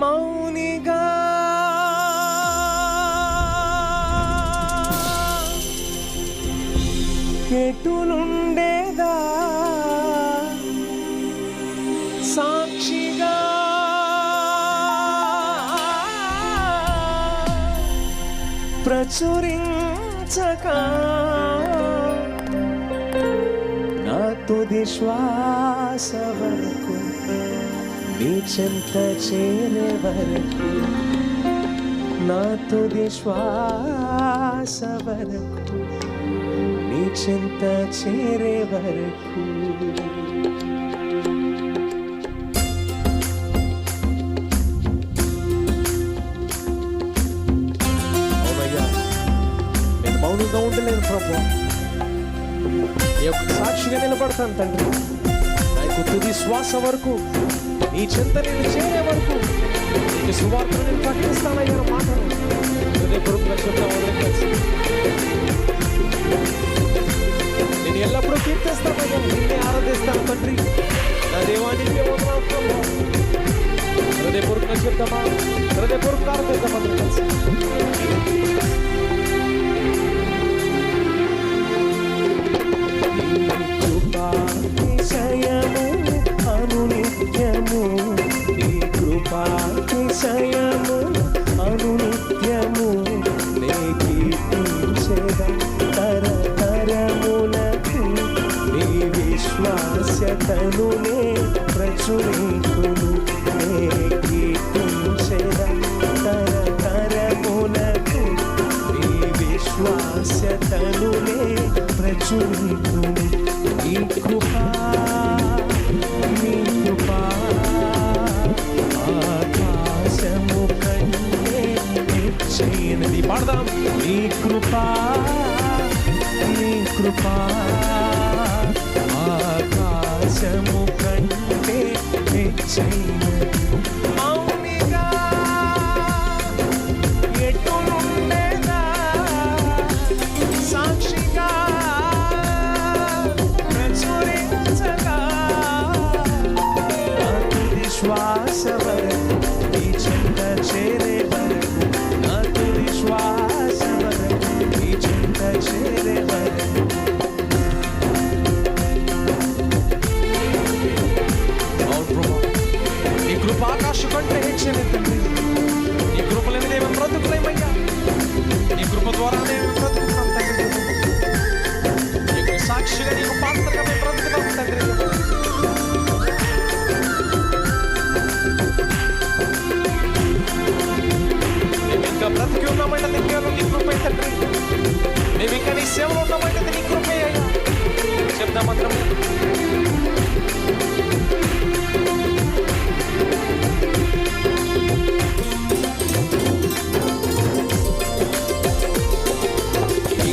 మౌనిగా ఎటులుండేదా సాక్షిగా ప్రచురించక నా తుది శ్వాస వరకు నీ చెంత చేరే వరకు నా తుది శ్వాస వరకు నీ చెంత చేరే వరకు మౌనంగా ఉండలేను ప్రభు, నీ యొక్క సాక్షిగా నిలబడతాను తండ్రి. నా యొక్క తుది శ్వాస వరకు నీ చెంత నేను చేరే వరకు నీకు సువార్తను నేను ప్రకటిస్తానయ్యా మాటలు హృదయపూర్వకంగా చెప్తాను. నేను ఎల్లప్పుడూ కీర్తిస్తానయ్యా, నిన్నే ఆరాధిస్తాను తండ్రి. నా దేవానికి వందనాలు ప్రభు. హృదయపూర్వకంగా చెప్తామా, హృదయపూర్వకంగా ఆరాధిద్దాం అందరూ కలిసి. కృపాతిశయము అనునిత్యము, నీ కృపాతిశయము అనునిత్యము, నే కీర్తించెదా తరతరములకు, నీ విశ్వాస్యతను నే ప్రచురింతును, నే కీర్తించెదా తరతరములకు, నీ విశ్వాస్యతను నే ప్రచురింతును. నీ కృపా ఆకాశము కంటే హెచ్చైనది. పాడదాం. నీ కృపా ఆకాశము కంటే హెచ్చైనది. మౌనిగా ఎటులుండేదా సాక్షిగా శ్వాస వరకు నీ చెంత చేరే వరకు, నా తుది శ్వాస వరకు నీ చెంత చేరే వరకు. అవును ప్రభు, నీ కృప ఆకాశం కంటే హెచ్చని తండ్రి. నీ కృపలేని మేము బ్రతుకులేమయ్యా, నీ కృప ద్వారా మేము బ్రతుకుతాం తండ్రి. నీకు సాక్షిగా నీకు పాత్రగా మేము బ్రతుకుతాం తండ్రి. బ్రతికి ఉన్నామంటే నీ కృపే తండ్రి. మేము ఇంకా నీ సేవలో ఉన్నామంటే నీ కృపే అయ్యా. చెప్దాం మాత్రం.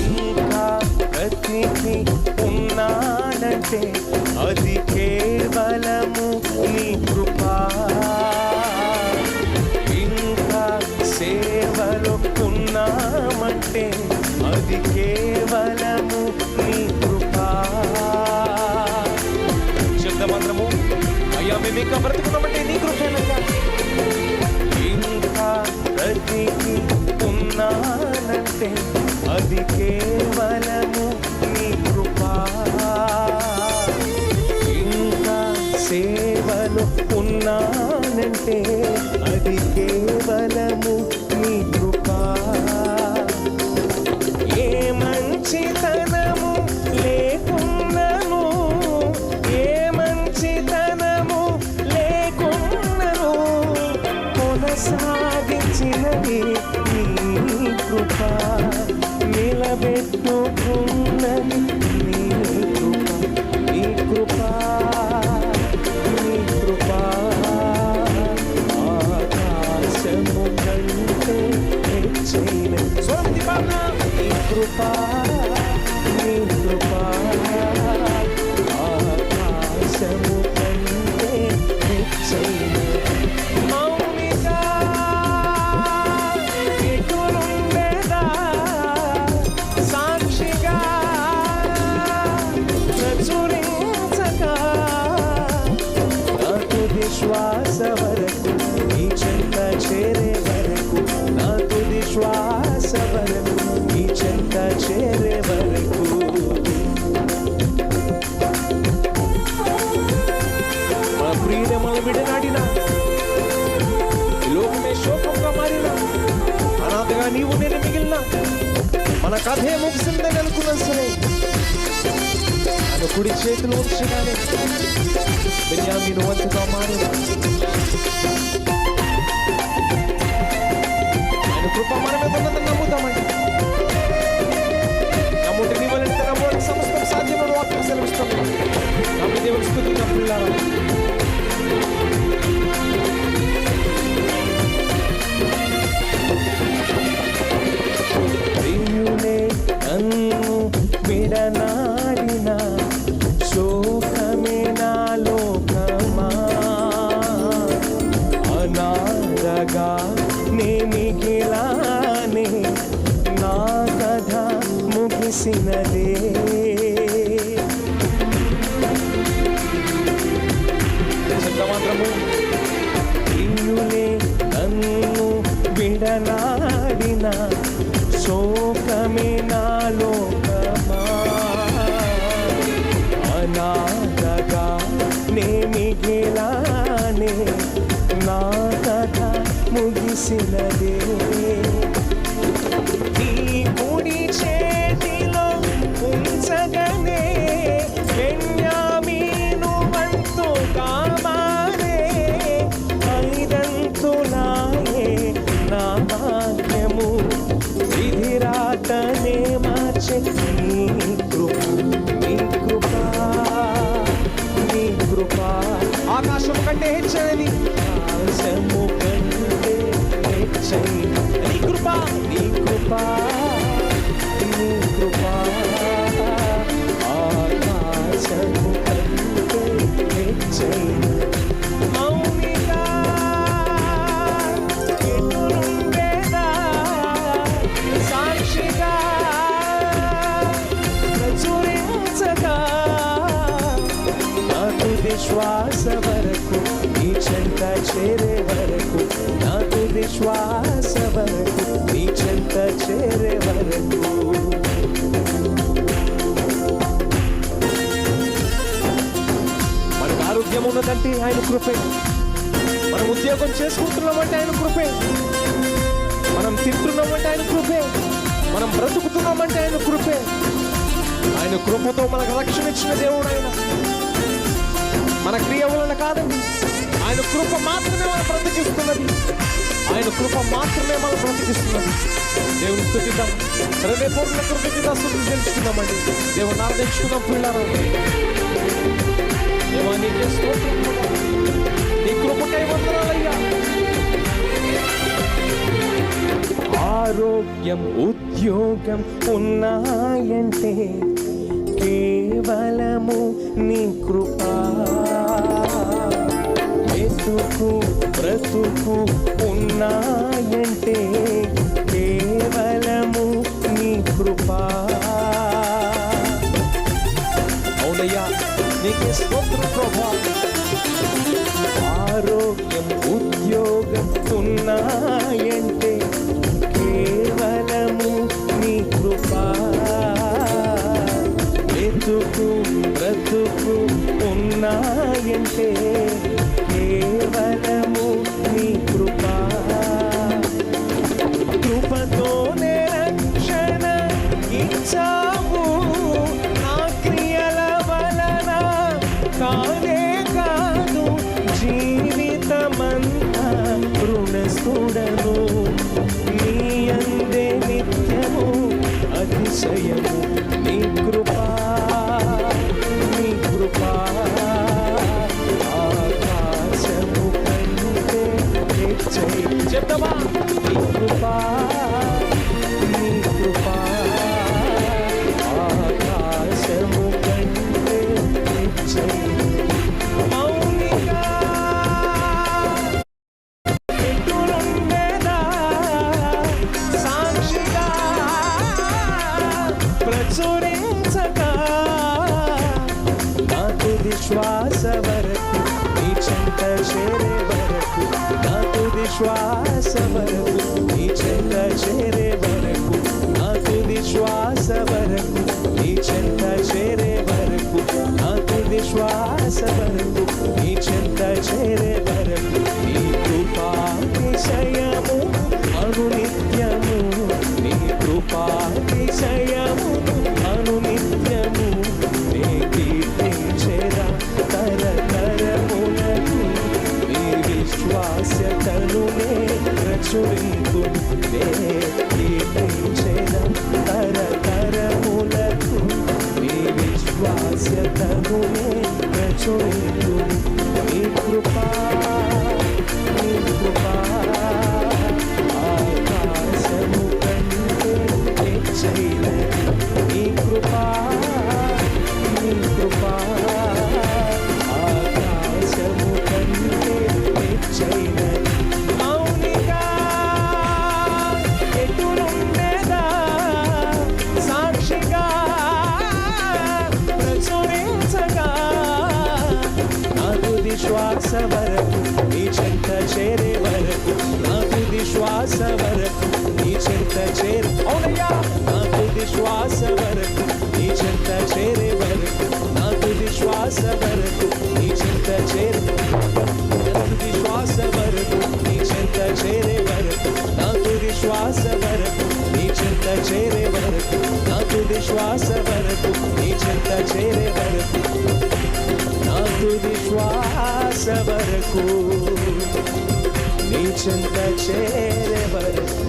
ఇంకా బ్రతికి ఉన్నానంటే అది కేవలము నీ కృపా. సేవలో ఉన్నామంటే అది కేవలము నీ కృపా. శబ్దమంత్రము. అయ్యా మేము ఇంకా బ్రతుకున్నామంటే నీ కృపేనయ్యా. ఇంకా బ్రతికి ఉన్నానంటే అది కేవలము నీ కృపా. ఇంకా సేవలో ఉన్నానంటే అది కేవలము నీ కృపా. ఏ మంచితనము లేకున్నను, ఏ మంచితనము లేకున్నను, కొనసాగించినది నీ కృపా. నిలబెట్టుకున్నది నీ కృపా. నీ కృపా ఆకాశము శోకంగా మారిన, అనాథగా నీవు నేను మిగిలిన, మన కథే ముగిసిందని అనుకున్నా సరే, ఆయన కుడి చేతిలో ఉంచగానే బెన్యామీను వంతుగా మారిన, ఆయన కృప మన మీద ఉన్నదని నమ్ముతామండి. నమ్ముంటే నీ వల్ల నమ్ముడికి సమస్తం సాధ్యమని వాక్యం సెలవిస్తాం. నమ్మి దేవుని స్తుతిద్దాం పిల్లారా. నన్ను విడనాడిన శోకమే నాలోకమా, అనాథగా నే మిగిలానే, నా కథ ముగిసినదే. మాత్రము ప్రియులే నన్ను విడనాడిన శోకమే నాలోకమా, అనాథగా నే మిగిలానే, నా కథ ముగిసినదే. నీ కుడి చేతిలో ఉంచగనే బెన్యామీను వంతుగా మారే, ఐదంతులాయే నా భాగ్యము, విధిరాతనే మార్చే నీ కృప, నీ కృప ఆకాశము కంటే హెచ్చని, ఆకాశము కంటే హెచ్చని నీ కృప, నీ కృప, నీ కృప ఆకాశము కంటే హెచ్చని. మౌనిగా ఎదురుండేదా, సాక్షిగా ప్రచురించగా, నా తుది శ్వాస వరకు నీ చెంత చేరే వరకు, నా తుది శ్వాస వరకు నీ చెంత చేరే వరకు. మనకు ఆరోగ్యం ఉన్నదంటే ఆయన కృపే, మనం ఉద్యోగం చేసుకుంటున్నామంటే ఆయన కృపే, మనం తింటున్నామంటే ఆయన కృపే, మనం బ్రతుకుతున్నామంటే ఆయన కృపే. ఆయన కృపతో మనకు రక్షణ ఇచ్చిన దేవుడు ఆయన, మన క్రియ వలన కాదండి. ఆయన కృప మాత్రమే మనం బ్రతికిస్తున్నది, ఆయన కృప మాత్రమే మనం బ్రతికిస్తున్నది. దేవుని స్తుతిద్దాం, హృదయపూర్వక కృతజ్ఞతాస్తుతులు తెలుసుకుందామండి. దేవుని ఆరాధించుకుందాం పిల్లారా. దేవా నీకే స్తోత్రం, నీ కృపకై వందనాలయ్యా. ఆరోగ్యం ఉద్యోగం ఉన్నాయంటే కేవలము నీ కృప, బ్రతుకు బ్రతుకు ఉన్నాయంటే కేవలము నీ కృప. అవునయ్యా నీకే స్తోత్రం ప్రభువా. ఆరోగ్యం ఉద్యోగం ఉన్నాయంటే కేవలము నీ కృప, బ్రతుకు బ్రతుకు ఉన్నాయంటే కేవలము నీ కృప. కృపతోనే రక్షణ ఇచ్చావు, నా క్రియల వలన కానే కాదు, జీవితమంతా రుణస్థుడను, నీ అందే నిత్యము అతిశయము. నీ కృప, నీ కృప ఆకాశము కంటే హెచ్చని. చెప్తావా? నీ కృప, నీ కృప ఆకాశము కంటే హెచ్చని. మౌనిగా ఎదురుండేదా, సాక్షిగా ప్రచురించగా, నా తుది శ్వాస వరకు నీ చెంత చేరే వరకు, నా తుది శ్వాస వరకు నీ చెంత చేరే వరకు, నా తుది శ్వాస వరకు నీ చెంత చేరే వరకు, నా తుది శ్వాస వరకు నీ చెంత చేరే వరకు. నీ కృపాతిశయ విశ్వాస్యతను నే ప్రచురింపు నే కీర్తించెద తరతరములకు నీ విశ్వాస్యతను నే ప్రచురింపు నీ కృపా ఆకాశము కంటే హెచ్చైనది నీ కృపా ఆకాశము కంటే హెచ్చైనది మౌనిగా ఎటునుండేదా సాక్షిగా ప్రచురించగా నా తుది శ్వాస వరకు నీ చెంత చేరే వరకు నా తుది శ్వాస వరకు నీ చెంత చేరే అవునయ్యా నా తుది శ్వాస వరకు నీ చెంత చేరే వరకు నా తుది శ్వాస వరకు నీ చెంత చేరే నా తుది శ్వాస వరకు నీ చెంత చేరే వరకు నా తుది శ్వాస వరకు నీ చెంత చేరే వరకు నా తుది శ్వాస వరకు నీ చెంత చేరే వరకు నా తుది శ్వాస వరకు నీ చెంత చేరే వరకు